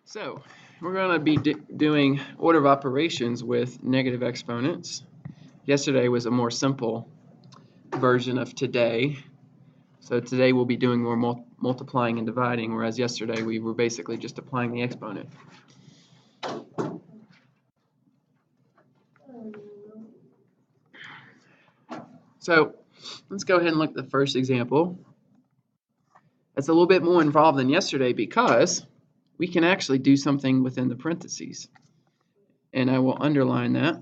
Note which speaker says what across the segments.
Speaker 1: So we're going to be doing order of operations with negative exponents. Yesterday was a more simple version of today. So today we'll be doing more multiplying and dividing, whereas yesterday we were basically just applying the exponent. So let's go ahead and look at the first example. It's a little bit more involved than yesterday because we can actually do something within the parentheses. And I will underline that.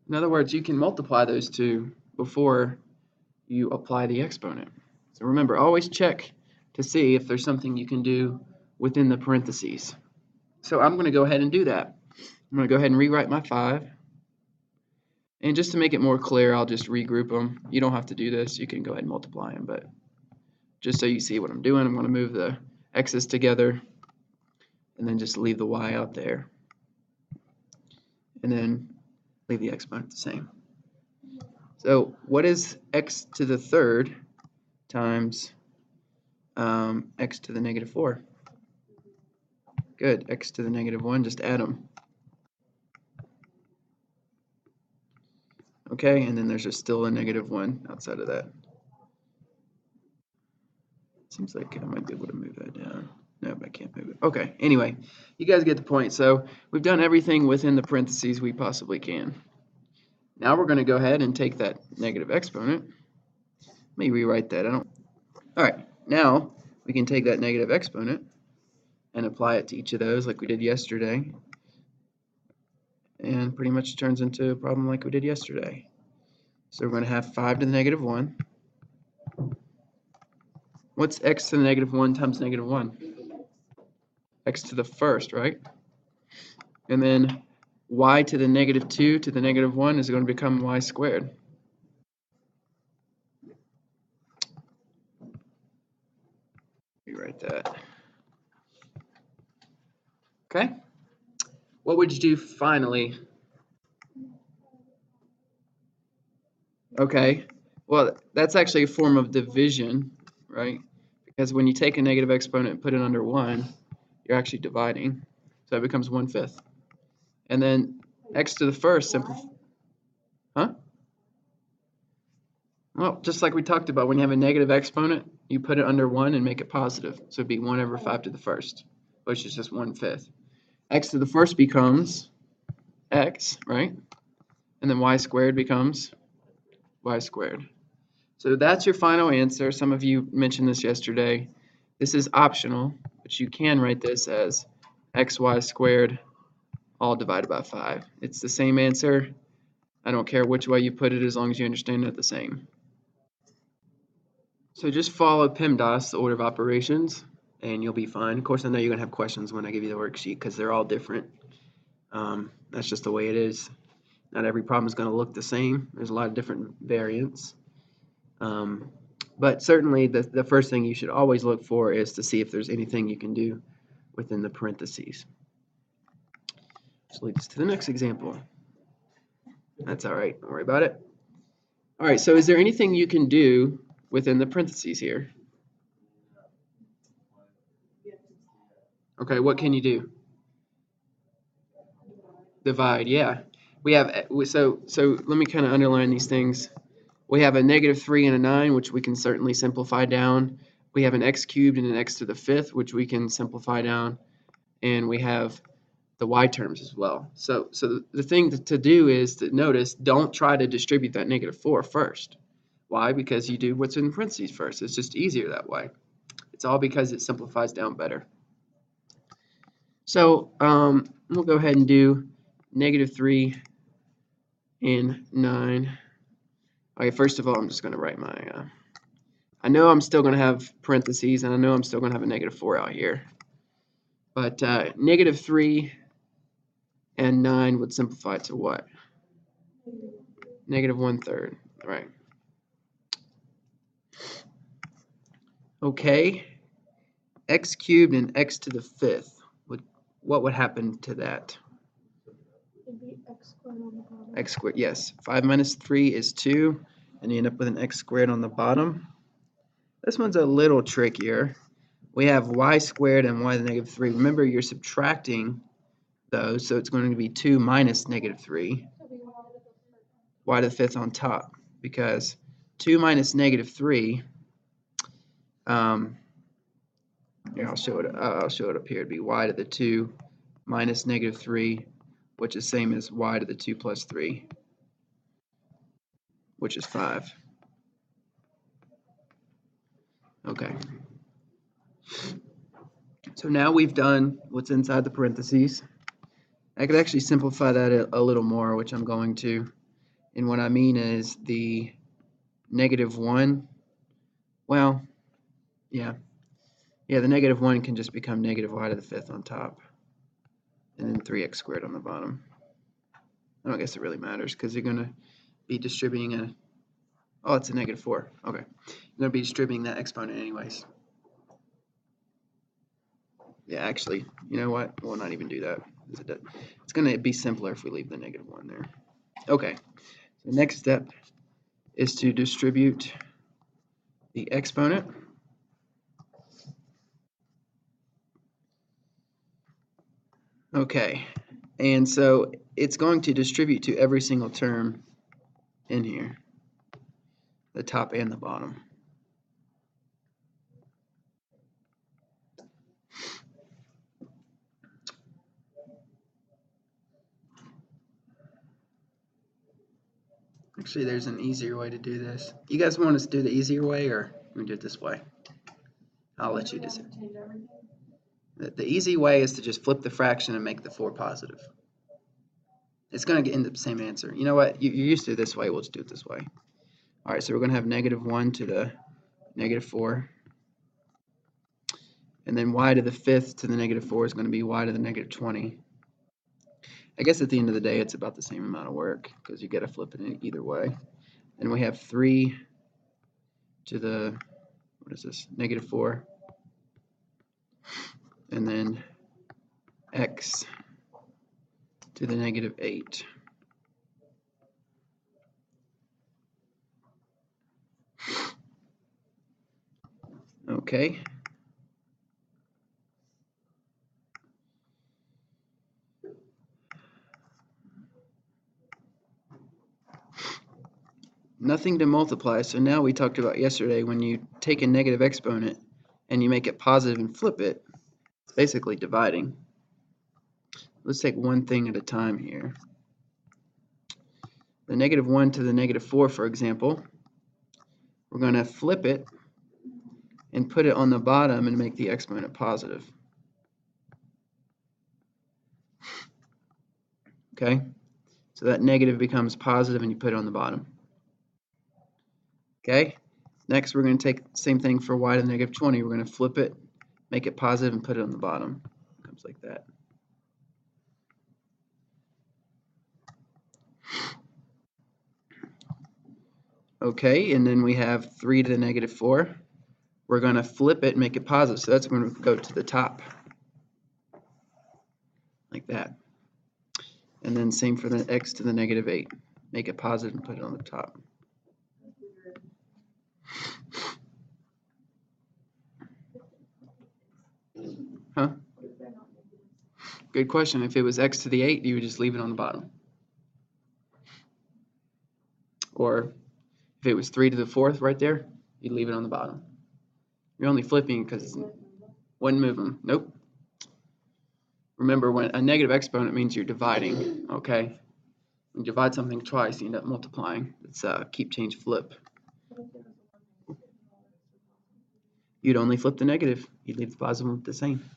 Speaker 1: In other words, you can multiply those two before you apply the exponent. So remember, always check to see if there's something you can do within the parentheses. So I'm going to go ahead and do that. I'm going to go ahead and rewrite my 5. And just to make it more clear, I'll just regroup them. You don't have to do this. You can go ahead and multiply them, but just so you see what I'm doing, I'm going to move the x's together and then just leave the y out there. And then leave the exponent the same. So what is x to the third times x to the negative 4? Good. X to the negative 1, just add them. Okay, and then there's just still a negative 1 outside of that. Seems like I might be able to move that down. Nope, I can't move it. Okay, anyway, you guys get the point. So we've done everything within the parentheses we possibly can. Now we're going to go ahead and take that negative exponent. Let me rewrite that. All right, now we can take that negative exponent and apply it to each of those like we did yesterday. And pretty much turns into a problem like we did yesterday. So we're going to have 5 to the negative 1. What's x to the negative 1 times negative 1? X to the first, right? And then y to the negative 2 to the negative 1 is going to become y squared. Rewrite that. Okay? What would you do finally? Okay, well, that's actually a form of division, right? Because when you take a negative exponent and put it under 1, you're actually dividing. So it becomes 1/5. And then x to the first simplify. Huh? Well, just like we talked about, when you have a negative exponent, you put it under 1 and make it positive. So it'd be 1 over 5 to the first, which is just 1/5. X to the first becomes x, right? And then y squared becomes y squared. So that's your final answer. Some of you mentioned this yesterday. This is optional, but you can write this as xy squared all divided by 5. It's the same answer. I don't care which way you put it as long as you understand it the same. So just follow Pemdas, the order of operations, and you'll be fine. Of course, I know you're going to have questions when I give you the worksheet because they're all different. That's just the way it is. Not every problem is going to look the same. There's a lot of different variants. But certainly the first thing you should always look for is to see if there's anything you can do within the parentheses. Which leads to the next example. That's all right. Don't worry about it. All right, so is there anything you can do within the parentheses here? Okay, what can you do? Divide, yeah. We have, so let me kind of underline these things. We have a negative 3 and a 9, which we can certainly simplify down. We have an x cubed and an x to the 5th, which we can simplify down. And we have the y terms as well. So the thing to do is to notice, don't try to distribute that negative 4 first. Why? Because you do what's in parentheses first. It's just easier that way. It's all because it simplifies down better. So we'll go ahead and do negative 3 and 9. Okay, first of all, I'm just going to write my, I know I'm still going to have parentheses, and I know I'm still going to have a negative 4 out here. But negative 3 and 9 would simplify to what? Negative 1/3, right? Okay, x cubed and x to the 5th. What would happen to that?
Speaker 2: It'd be x squared on the bottom.
Speaker 1: X squared, yes. 5 minus 3 is 2, and you end up with an x squared on the bottom. This one's a little trickier. we have y squared and y to the negative 3. Remember, you're subtracting those, so it's going to be 2 minus negative 3, y to the fifth on top, because 2 minus negative 3, here, I'll show it up here. It'd be y to the 2 minus negative 3, which is same as y to the 2 plus 3, which is 5. Okay. So now we've done what's inside the parentheses. I could actually simplify that a little more, which I'm going to. And what I mean is the negative 1, well, yeah, the negative 1 can just become negative y to the fifth on top, and then 3x squared on the bottom. I don't guess it really matters, because you're going to be distributing oh, it's a negative 4. Okay. You're going to be distributing that exponent anyways. Yeah, actually, you know what? We'll not even do that. It's going to be simpler if we leave the negative 1 there. Okay. The next step is to distribute the exponent. Okay. And so it's going to distribute to every single term in here, the top and the bottom. Actually, there's an easier way to do this. You guys want us to do the easier way, or we do it this way? I'll let you decide. The easy way is to just flip the fraction and make the 4 positive. It's going to end up the same answer. You know what? You're used to it this way. We'll just do it this way. All right, so we're going to have negative 1 to the negative 4. And then y to the fifth to the negative 4 is going to be y to the negative 20. I guess at the end of the day, it's about the same amount of work, because you got to flip it in either way. And we have 3 to the, what is this, negative 4. And then x to the negative 8. Okay. Nothing to multiply, so now we talked about yesterday, when you take a negative exponent and you make it positive and flip it, it's basically dividing. Let's take one thing at a time here. The negative 1 to the negative 4, for example, we're going to flip it and put it on the bottom and make the exponent positive. Okay, so that negative becomes positive and you put it on the bottom. Okay, next we're going to take the same thing for y to the negative 20. We're going to flip it, make it positive, and put it on the bottom. It comes like that. Okay, and then we have 3 to the negative 4. We're going to flip it and make it positive, so that's going to go to the top, like that. And then same for the x to the negative 8. Make it positive and put it on the top. Huh? Good question. If it was x to the 8, you would just leave it on the bottom. Or if it was 3 to the 4th right there, you'd leave it on the bottom. You're only flipping because it wouldn't move them. Nope. Remember, when a negative exponent means you're dividing, okay? When you divide something twice, you end up multiplying. It's keep, change, flip. You'd only flip the negative. You'd leave the positive with the same.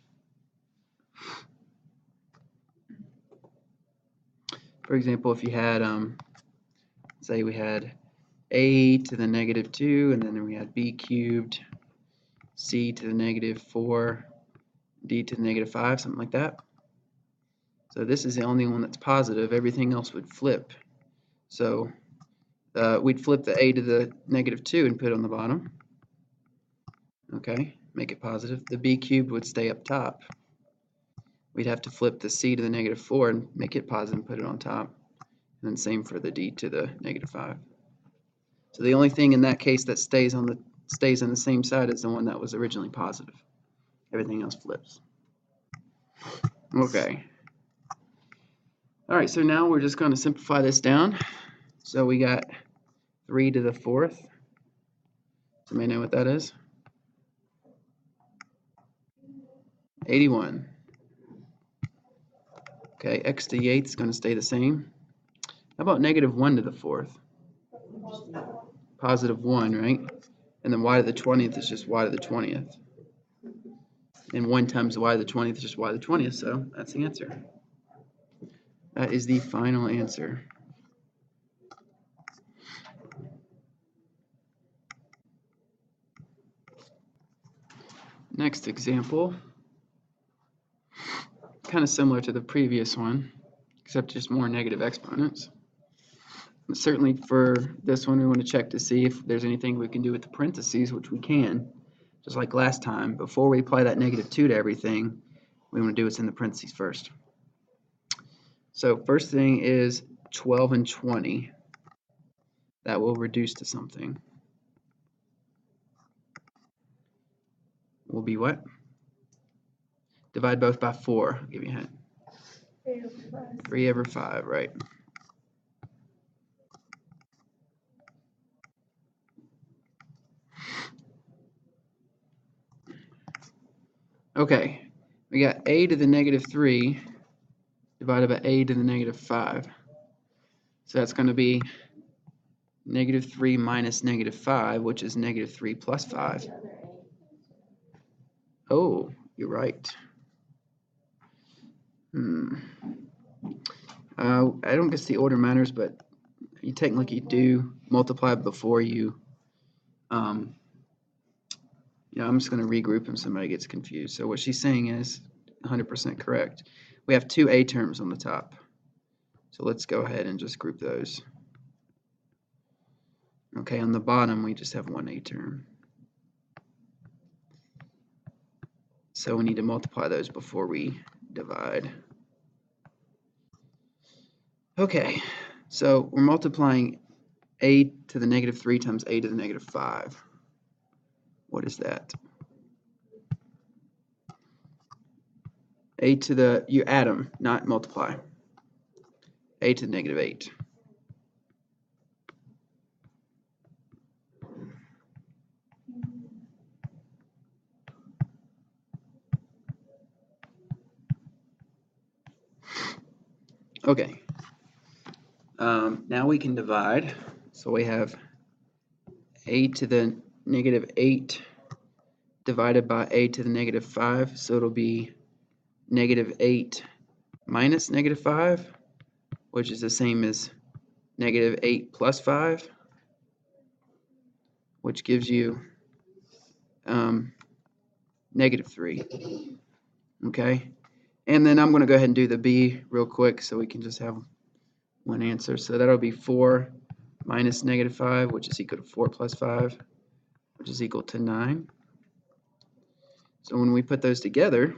Speaker 1: For example, if you had, say we had a to the negative 2, and then we had b cubed, c to the negative 4, d to the negative 5, something like that. So this is the only one that's positive. Everything else would flip. So we'd flip the a to the negative 2 and put it on the bottom. Okay, make it positive. The b cubed would stay up top. We'd have to flip the c to the negative 4 and make it positive and put it on top. And then same for the d to the negative 5. So the only thing in that case that stays on the same side is the one that was originally positive. Everything else flips. Okay. All right, so now we're just going to simplify this down. So we got 3 to the 4th. Somebody know what that is? 81. Okay, x to the 8th is going to stay the same. How about negative 1 to the 4th? Positive 1, right? And then y to the 20th is just y to the 20th. And 1 times y to the 20th is just y to the 20th, so that's the answer. That is the final answer. Next example, kind of similar to the previous one, except just more negative exponents. But certainly for this one, we want to check to see if there's anything we can do with the parentheses, which we can, just like last time. Before we apply that -2 to everything, we want to do what's in the parentheses first. So first thing is 12 and 20. That will reduce to something. Will be what? Divide both by 4. I'll give you a hint. 3 over 5, right. Okay, we got a to the -3 divided by a to the -5. So that's going to be -3 minus -5, which is -3 plus 5. Oh, you're right. I don't guess the order matters, but you technically do multiply before you, I'm just going to regroup them so somebody gets confused. So what she's saying is 100% correct. We have 2 a terms on the top. So let's go ahead and just group those. Okay, on the bottom we just have 1 a term. So we need to multiply those before we divide. Okay, so we're multiplying a to the -3 times a to the -5. What is that? A to the, you add them, not multiply. A to the -8. Okay. Now we can divide. So we have a to the -8 divided by a to the -5. So it'll be -8 minus -5, which is the same as -8 plus 5, which gives you -3. Okay. And then I'm going to go ahead and do the b real quick so we can just have one answer. So that'll be 4 minus -5, which is equal to 4 plus 5, which is equal to 9. So when we put those together,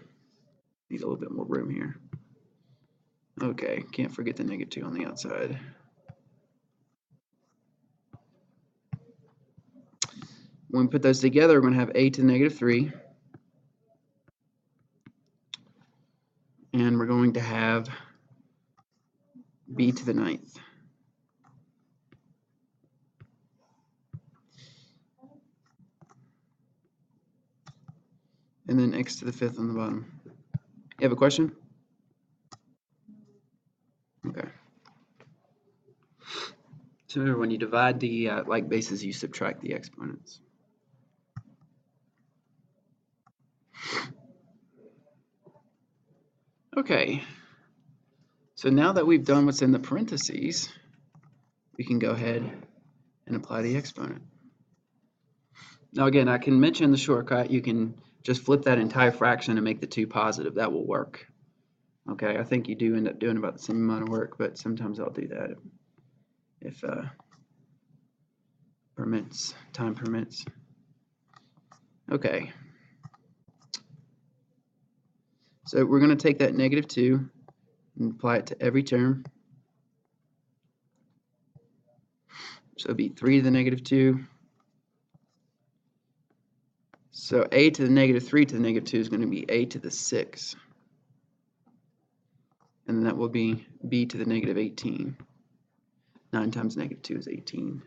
Speaker 1: need a little bit more room here. Okay, can't forget the -2 on the outside. When we put those together, we're going to have a to the -3. And we're going to have b to the 9th. And then x to the 5th on the bottom. You have a question? Okay. So remember, when you divide the like bases, you subtract the exponents. Okay. So now that we've done what's in the parentheses, we can go ahead and apply the exponent. Now again, I can mention the shortcut. You can just flip that entire fraction and make the 2 positive. That will work. Okay, I think you do end up doing about the same amount of work, but sometimes I'll do that if time permits. Okay. So we're going to take that -2 and apply it to every term. So it'd be 3 to the -2, So a to the negative 3 to the negative 2 is going to be a to the 6. And that will be b to the negative 18. 9 times negative 2 is 18.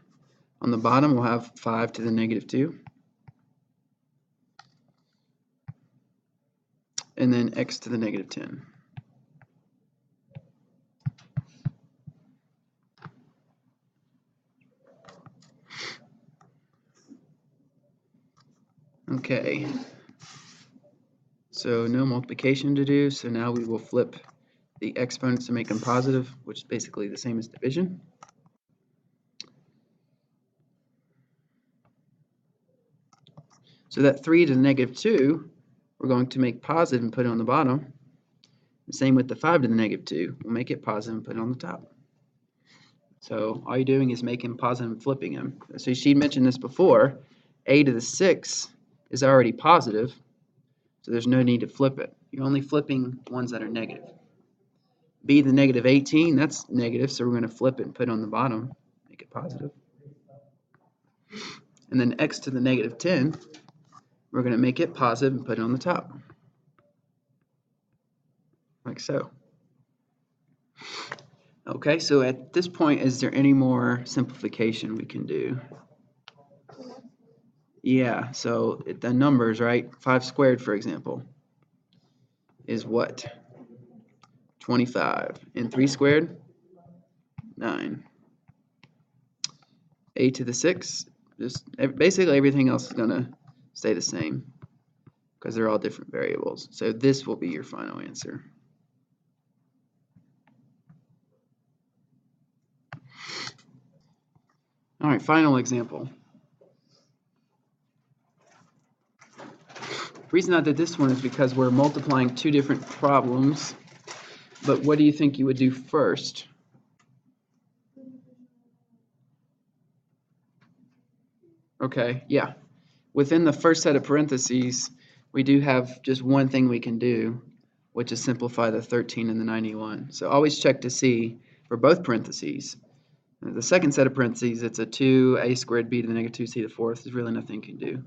Speaker 1: On the bottom, we'll have 5 to the negative 2. And then x to the negative 10. Okay. So no multiplication to do, so now we will flip the exponents to make them positive, which is basically the same as division. So that 3 to the negative 2, we're going to make positive and put it on the bottom. The same with the 5 to the negative 2. We'll make it positive and put it on the top. So all you're doing is making positive and flipping them. So she mentioned this before. A to the 6 is already positive, so there's no need to flip it. You're only flipping ones that are negative. B to the negative 18, that's negative, so we're going to flip it and put it on the bottom, make it positive. And then x to the negative 10, we're going to make it positive and put it on the top, like so. Okay, so at this point, is there any more simplification we can do? Yeah, so the numbers, right? 5 squared, for example, is what? 25. And 3 squared? 9. A to the 6, just basically everything else is going to stay the same because they're all different variables. So this will be your final answer. All right, final example. The reason I did this one is because we're multiplying two different problems, but what do you think you would do first? Okay, yeah. Within the first set of parentheses, we do have just one thing we can do, which is simplify the 13 and the 91. So always check to see for both parentheses. The second set of parentheses, it's a 2a squared b to the negative 2c to the fourth. There's really nothing you can do.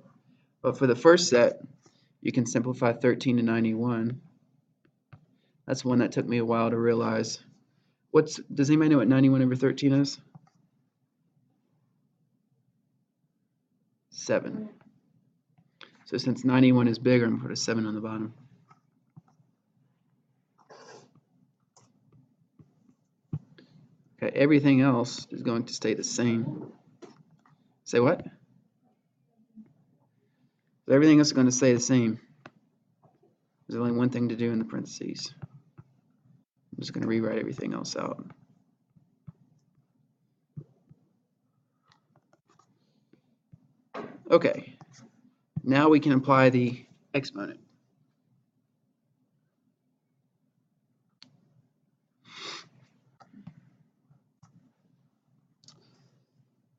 Speaker 1: But for the first set, you can simplify 13 to 91. That's one that took me a while to realize. Does anybody know what 91 over 13 is? 7. So since 91 is bigger, I'm going to put a 7 on the bottom. Okay, everything else is going to stay the same. Say what? So everything else is going to stay the same. There's only one thing to do in the parentheses. I'm just going to rewrite everything else out. Okay, now we can apply the exponent.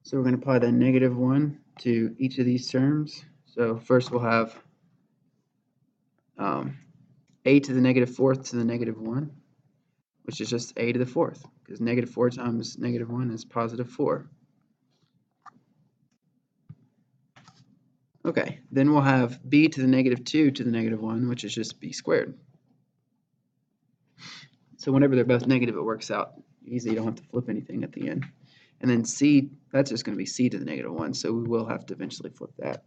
Speaker 1: So we're going to apply the negative 1 to each of these terms. So first we'll have a to the negative 4th to the negative 1, which is just a to the 4th, because negative 4 times negative 1 is positive 4. Okay, then we'll have b to the negative 2 to the negative 1, which is just b squared. So whenever they're both negative, it works out easy. You don't have to flip anything at the end. And then c, that's just going to be c to the negative 1, so we will have to eventually flip that.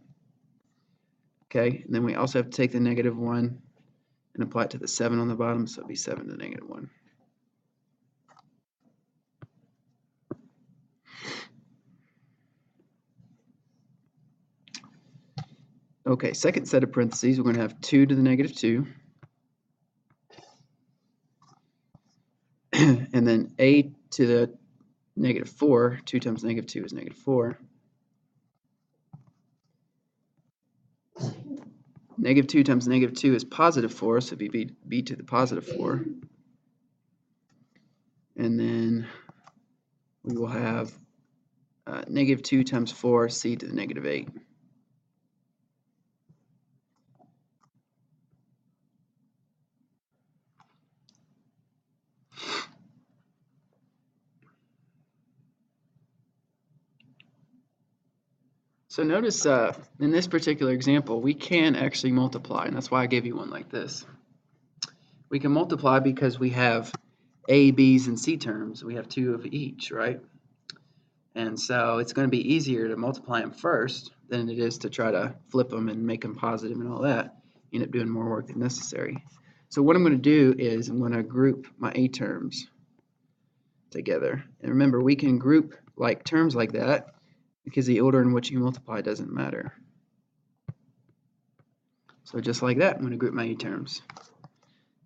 Speaker 1: Okay, and then we also have to take the negative 1 and apply it to the 7 on the bottom, so it'll be 7 to the negative 1. Okay, second set of parentheses, we're going to have 2 to the negative 2. And then a to the negative 4, 2 times negative 2 is negative 4. Negative 2 times negative 2 is positive 4, so it'd be b to the positive 4. And then we will have negative 2 times 4, c to the negative 8. So notice in this particular example, we can actually multiply, and that's why I gave you one like this. We can multiply because we have A, B's, and C terms. We have 2 of each, right? And so it's going to be easier to multiply them first than it is to try to flip them and make them positive and all that. You end up doing more work than necessary. So what I'm going to do is I'm going to group my A terms together. And remember, we can group like terms like that because the order in which you multiply doesn't matter. So just like that, I'm going to group my A terms.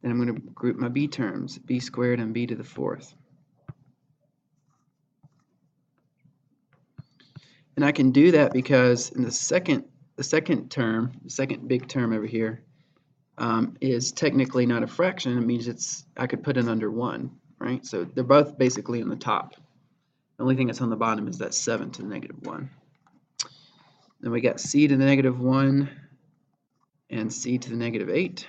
Speaker 1: Then I'm going to group my B terms, B squared and B to the 4th. And I can do that because in the second term, the second big term over here, is technically not a fraction. It means I could put it under 1, right? So they're both basically on the top. The only thing that's on the bottom is that 7 to the negative 1. Then we got C to the negative 1 and C to the negative 8.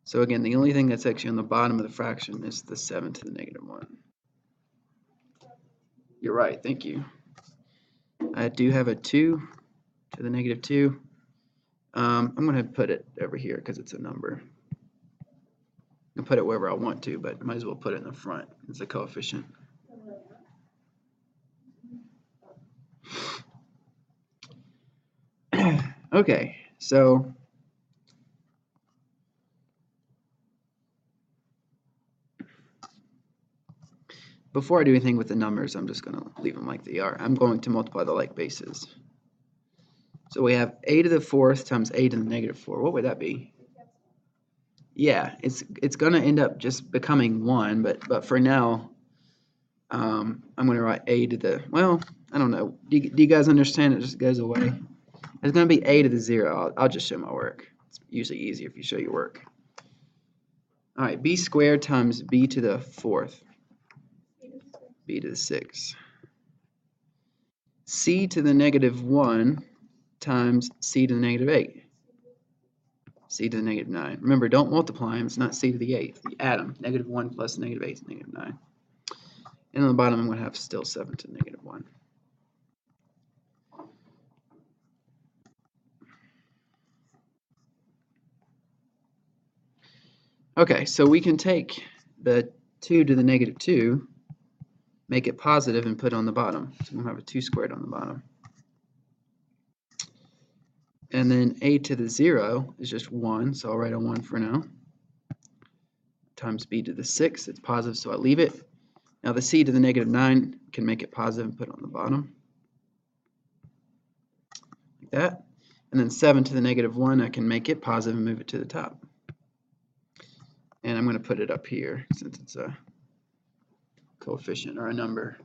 Speaker 1: So again, the only thing that's actually on the bottom of the fraction is the 7 to the negative 1. You're right, thank you. I do have a 2 to the negative 2. I'm going to put it over here because it's a number. I can put it wherever I want to, but I might as well put it in the front. It's a coefficient. Okay, so before I do anything with the numbers, I'm just going to leave them like they are. I'm going to multiply the like bases. So we have a to the 4th times a to the negative 4. What would that be? Yeah, it's going to end up just becoming 1, but for now, I'm going to write a to the, well, I don't know. Do you guys understand? It just goes away. It's going to be a to the 0. I'll just show my work. It's usually easier if you show your work. All right, b squared times b to the 4th. B to the 6. C to the negative 1 times C to the negative 8. C to the negative 9. Remember, don't multiply them. It's not C to the 8th. You add them. Negative 1 plus negative 8 is negative 9. And on the bottom, I'm going to have still 7 to the negative 1. Okay, so we can take the 2 to the negative 2, make it positive, and put it on the bottom. So we'll have a 2 squared on the bottom. And then a to the 0 is just 1, so I'll write a 1 for now. Times b to the 6, it's positive, so I leave it. Now the c to the negative 9 can make it positive and put it on the bottom. Like that. And then 7 to the negative 1, I can make it positive and move it to the top. And I'm going to put it up here since it's a coefficient or a number.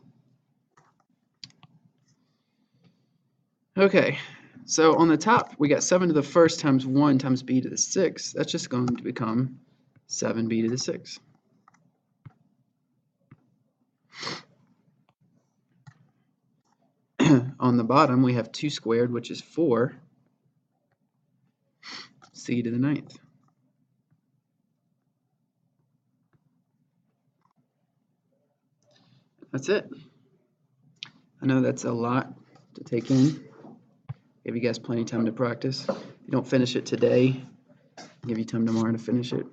Speaker 1: Okay, so on the top, we got 7 to the 1st times 1 times b to the 6. That's just going to become 7b to the 6. On the bottom, we have 2 squared, which is 4, c to the 9th. That's it. I know that's a lot to take in. Give you guys plenty of time to practice. If you don't finish it today, I'll give you time tomorrow to finish it.